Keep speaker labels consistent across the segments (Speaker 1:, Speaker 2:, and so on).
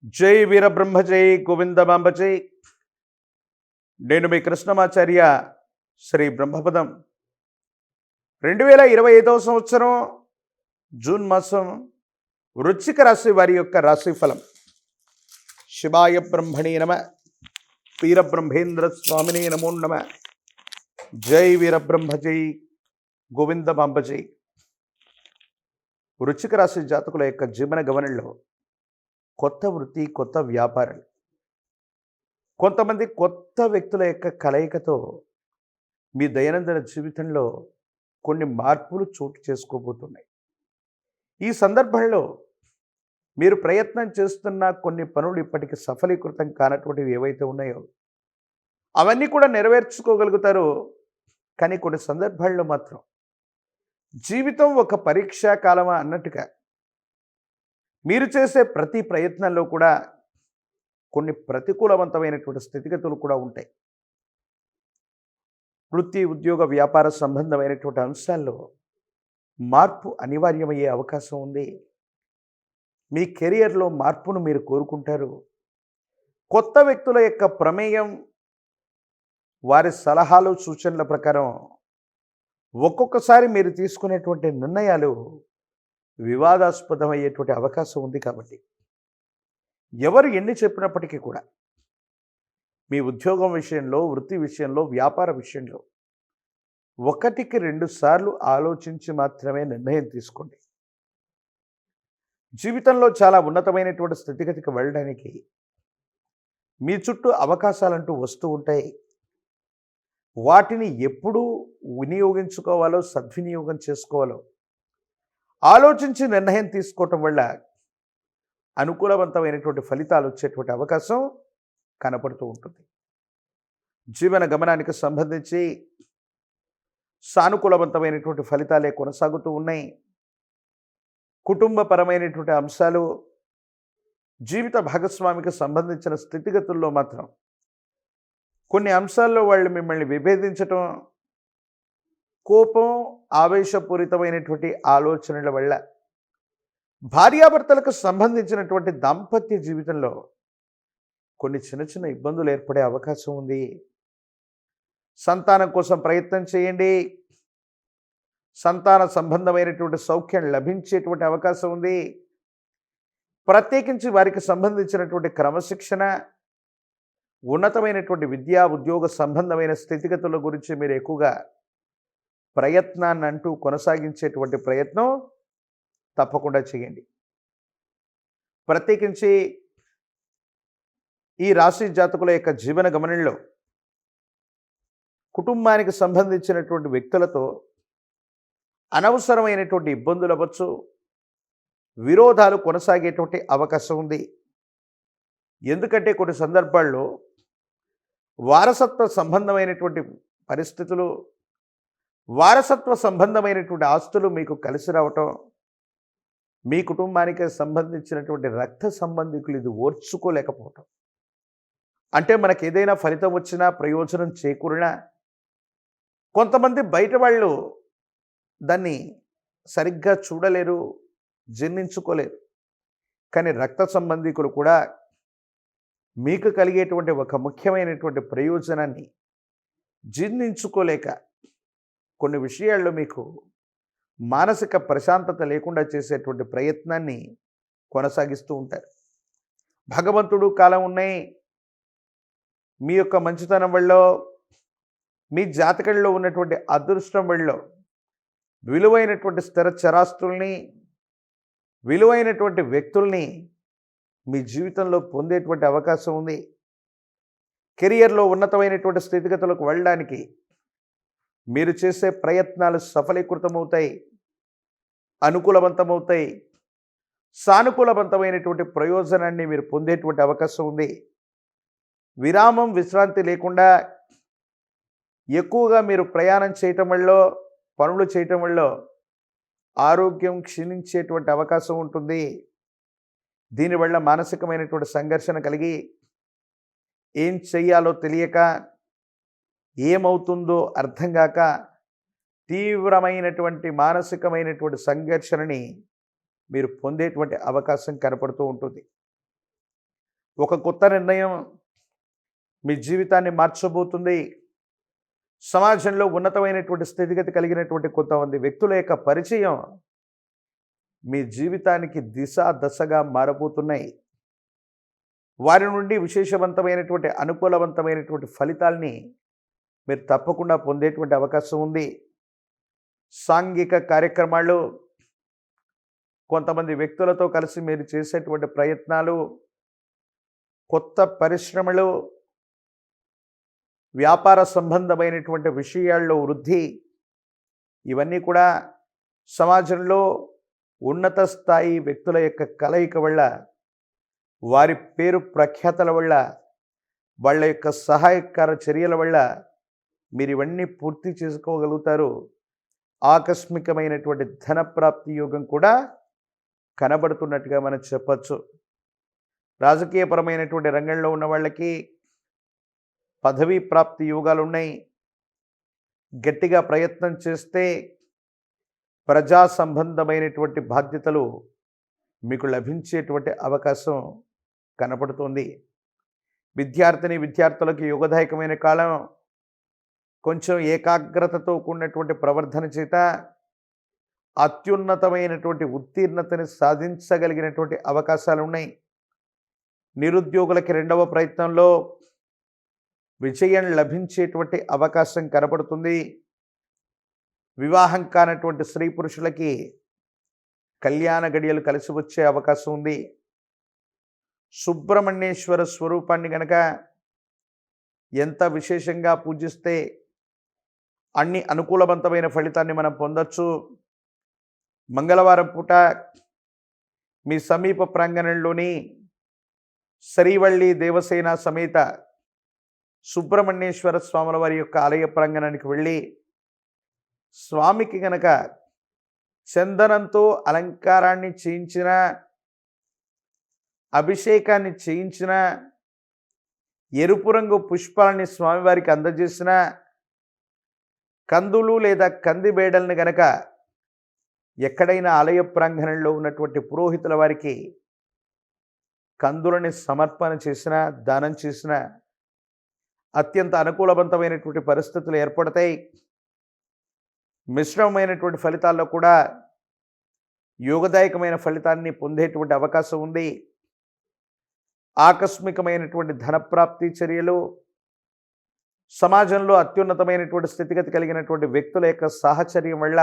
Speaker 1: జై వీరబ్రహ్మ జై గోవిందమాంబ జై. నేను మీ కృష్ణమాచార్య. శ్రీ బ్రహ్మపదం 2025 సంవత్సరం జూన్ మాసం వృశ్చిక రాశి వారి యొక్క రాశిఫలం. శివాయ బ్రహ్మణే నమ. వీరబ్రహ్మేంద్ర స్వామినే నమో నమ. జై వీరబ్రహ్మ జై గోవిందమాంబ జై. వృశ్చిక రాశి జాతకుల యొక్క జీవన గమనంలో కొత్త వృత్తి, కొత్త వ్యాపారాలు, కొంతమంది కొత్త వ్యక్తుల యొక్క కలయికతో మీ దైనందిన జీవితంలో కొన్ని మార్పులు చోటు చేసుకోబోతున్నాయి. ఈ సందర్భంలో మీరు ప్రయత్నం చేస్తున్న కొన్ని పనులు ఇప్పటికి సఫలీకృతం కానటువంటివి ఏవైతే ఉన్నాయో అవన్నీ కూడా నెరవేర్చుకోగలుగుతారు. కానీ కొన్ని సందర్భాల్లో మాత్రం జీవితం ఒక పరీక్షా కాలమా అన్నట్టుగా మీరు చేసే ప్రతి ప్రయత్నంలో కూడా కొన్ని ప్రతికూలవంతమైనటువంటి స్థితిగతులు కూడా ఉంటాయి. వృత్తి, ఉద్యోగ, వ్యాపార సంబంధమైనటువంటి అంశాల్లో మార్పు అనివార్యమయ్యే అవకాశం ఉంది. మీ కెరియర్లో మార్పును మీరు కోరుకుంటారు. కొత్త వ్యక్తుల యొక్క ప్రమేయం, వారి సలహాలు, సూచనల ప్రకారం ఒక్కొక్కసారి మీరు తీసుకునేటువంటి నిర్ణయాలు వివాదాస్పదమయ్యేటువంటి అవకాశం ఉంది. కాబట్టి ఎవరు ఎన్ని చెప్పినప్పటికీ కూడా మీ ఉద్యోగం విషయంలో, వృత్తి విషయంలో, వ్యాపార విషయంలో ఒకటికి 2 సార్లు ఆలోచించి మాత్రమే నిర్ణయం తీసుకోండి. జీవితంలో చాలా ఉన్నతమైనటువంటి స్థితిగతికి వెళ్ళడానికి మీ చుట్టూ అవకాశాలంటూ వస్తూ ఉంటాయి. వాటిని ఎప్పుడు వినియోగించుకోవాలో, సద్వినియోగం చేసుకోవాలో ఆలోచించి నిర్ణయం తీసుకోవటం వల్ల అనుకూలవంతమైనటువంటి ఫలితాలు వచ్చేటువంటి అవకాశం కనపడుతూ ఉంటుంది. జీవన గమనానికి సంబంధించి సానుకూలవంతమైనటువంటి ఫలితాలే కొనసాగుతూ ఉన్నాయి. కుటుంబపరమైనటువంటి అంశాలు, జీవిత భాగస్వామికి సంబంధించిన స్థితిగతుల్లో మాత్రం కొన్ని అంశాల్లో వాళ్ళు మిమ్మల్ని విభేదించటం, కోపం, ఆవేశపూరితమైనటువంటి ఆలోచనల వల్ల భార్యాభర్తలకు సంబంధించినటువంటి దాంపత్య జీవితంలో కొన్ని చిన్న చిన్న ఇబ్బందులు ఏర్పడే అవకాశం ఉంది. సంతానం కోసం ప్రయత్నం చేయండి. సంతాన సంబంధమైనటువంటి సౌఖ్యం లభించేటువంటి అవకాశం ఉంది. ప్రత్యేకించి వారికి సంబంధించినటువంటి క్రమశిక్షణ, ఉన్నతమైనటువంటి విద్యా, ఉద్యోగ సంబంధమైన స్థితిగతుల గురించి మీరు ఎక్కువగా ప్రయత్నాన్ని అంటూ కొనసాగించేటువంటి ప్రయత్నం తప్పకుండా చేయండి. ప్రత్యేకించి ఈ రాశి జాతకుల యొక్క జీవన గమనంలో కుటుంబానికి సంబంధించినటువంటి వ్యక్తులతో అనవసరమైనటువంటి ఇబ్బందులు అవ్వచ్చు, విరోధాలు కొనసాగేటువంటి అవకాశం ఉంది. ఎందుకంటే కొన్ని సందర్భాల్లో వారసత్వ సంబంధమైనటువంటి పరిస్థితులు, వారసత్వ సంబంధమైనటువంటి ఆస్తులు మీకు కలిసి రావటం, మీ కుటుంబానికి సంబంధించినటువంటి రక్త సంబంధికులు ఇది ఓర్చుకోలేకపోవటం, అంటే మనకు ఏదైనా ఫలితం వచ్చినా, ప్రయోజనం చేకూరినా కొంతమంది బయట వాళ్ళు దాన్ని సరిగ్గా చూడలేరు, జీర్ణించుకోలేరు. కానీ రక్త సంబంధికులు కూడా మీకు కలిగేటువంటి ఒక ముఖ్యమైనటువంటి ప్రయోజనాన్ని జీర్ణించుకోలేక కొన్ని విషయాల్లో మీకు మానసిక ప్రశాంతత లేకుండా చేసేటువంటి ప్రయత్నాన్ని కొనసాగిస్తూ ఉంటారు. భగవంతుడు కాలం ఉన్నాయి. మీ యొక్క మంచితనం వల్ల, మీ జాతకంలో ఉన్నటువంటి అదృష్టం వల్ల విలువైనటువంటి స్థిర చరాస్తుల్ని, విలువైనటువంటి వ్యక్తుల్ని మీ జీవితంలో పొందేటువంటి అవకాశం ఉంది. కెరియర్లో ఉన్నతమైనటువంటి స్థితిగతులకు వెళ్ళడానికి మీరు చేసే ప్రయత్నాలు సఫలీకృతమవుతాయి, అనుకూలవంతమవుతాయి. సానుకూలవంతమైనటువంటి ప్రయోజనాన్ని మీరు పొందేటువంటి అవకాశం ఉంది. విరామం, విశ్రాంతి లేకుండా ఎక్కువగా మీరు ప్రయాణం చేయటం వల్ల, పనులు చేయటం వల్ల ఆరోగ్యం క్షీణించేటువంటి అవకాశం ఉంటుంది. దీనివల్ల మానసికమైనటువంటి సంఘర్షణ కలిగి ఏం చెయ్యాలో తెలియక, ఏమవుతుందో అర్థం కాక తీవ్రమైనటువంటి మానసికమైనటువంటి సంఘర్షణని మీరు పొందేటువంటి అవకాశం కనపడుతూ ఉంటుంది. ఒక కొత్త నిర్ణయం మీ జీవితాన్ని మార్చబోతుంది. సమాజంలో ఉన్నతమైనటువంటి స్థితిగతి కలిగినటువంటి కొంతమంది వ్యక్తుల యొక్క పరిచయం మీ జీవితానికి దిశ దశగా మారబోతున్నాయి. వారి నుండి విశేషవంతమైనటువంటి అనుకూలవంతమైనటువంటి ఫలితాల్ని మీరు తప్పకుండా పొందేటువంటి అవకాశం ఉంది. సాంఘిక కార్యక్రమాలు, కొంతమంది వ్యక్తులతో కలిసి మీరు చేసేటువంటి ప్రయత్నాలు, కొత్త పరిశ్రమలు, వ్యాపార సంబంధమైనటువంటి విషయాల్లో వృద్ధి, ఇవన్నీ కూడా సమాజంలో ఉన్నత స్థాయి వ్యక్తుల యొక్క కలయిక వల్ల, వారి పేరు ప్రఖ్యాతల వల్ల, వాళ్ళ యొక్క సహాయకార చర్యల వల్ల మీరు ఇవన్నీ పూర్తి చేసుకోగలుగుతారు. ఆకస్మికమైనటువంటి ధనప్రాప్తి యోగం కూడా కనబడుతున్నట్టుగా మనం చెప్పచ్చు. రాజకీయపరమైనటువంటి రంగంలో ఉన్న వాళ్ళకి పదవీ ప్రాప్తి యోగాలు ఉన్నాయి. గట్టిగా ప్రయత్నం చేస్తే ప్రజా సంబంధమైనటువంటి బాధ్యతలు మీకు లభించేటువంటి అవకాశం కనపడుతుంది. విద్యార్థులకు యోగదాయకమైన కాలం. కొంచెం ఏకాగ్రతతో కూడినటువంటి ప్రవర్ధన చేత అత్యున్నతమైనటువంటి ఉత్తీర్ణతని సాధించగలిగినటువంటి అవకాశాలు ఉన్నాయి. నిరుద్యోగులకి రెండవ ప్రయత్నంలో విజయం లభించేటువంటి అవకాశం కనపడుతుంది. వివాహం కానటువంటి స్త్రీ పురుషులకి కళ్యాణ గడియలు కలిసి వచ్చే అవకాశం ఉంది. సుబ్రహ్మణ్యేశ్వర స్వరూపాన్ని గనక ఎంత విశేషంగా పూజిస్తే అన్ని అనుకూలవంతమైన ఫలితాన్ని మనం పొందొచ్చు. మంగళవారం పూట మీ సమీప ప్రాంగణంలోని శ్రీవల్లి దేవసేన సమేత సుబ్రహ్మణ్యేశ్వర స్వాముల వారి యొక్క ఆలయ ప్రాంగణానికి వెళ్ళి స్వామికి గనక చందనంతో అలంకారాన్ని చేయించిన, అభిషేకాన్ని చేయించిన, ఎరుపు రంగు పుష్పాలని స్వామివారికి అందజేసిన, కందులు లేదా కంది బేడల్ని గనక ఎక్కడైనా ఆలయ ప్రాంగణంలో ఉన్నటువంటి పురోహితుల వారికి కందులని సమర్పణ చేసిన, దానం చేసిన అత్యంత అనుకూలవంతమైనటువంటి పరిస్థితులు ఏర్పడతాయి. మిశ్రమమైనటువంటి ఫలితాల్లో కూడా యోగదాయకమైన ఫలితాన్ని పొందేటువంటి అవకాశం ఉంది. ఆకస్మికమైనటువంటి ధనప్రాప్తి చర్యలు, సమాజంలో అత్యున్నతమైనటువంటి స్థితిగతి కలిగినటువంటి వ్యక్తుల యొక్క సాహచర్యం వల్ల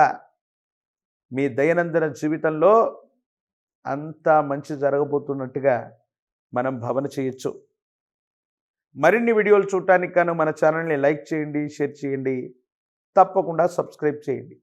Speaker 1: మీ దైనందిన జీవితంలో అంతా మంచి జరగబోతున్నట్టుగా మనం భావన చేయొచ్చు. మరిన్ని వీడియోలు చూడటానికి గాను మన ఛానల్ని లైక్ చేయండి, షేర్ చేయండి, తప్పకుండా సబ్స్క్రైబ్ చేయండి.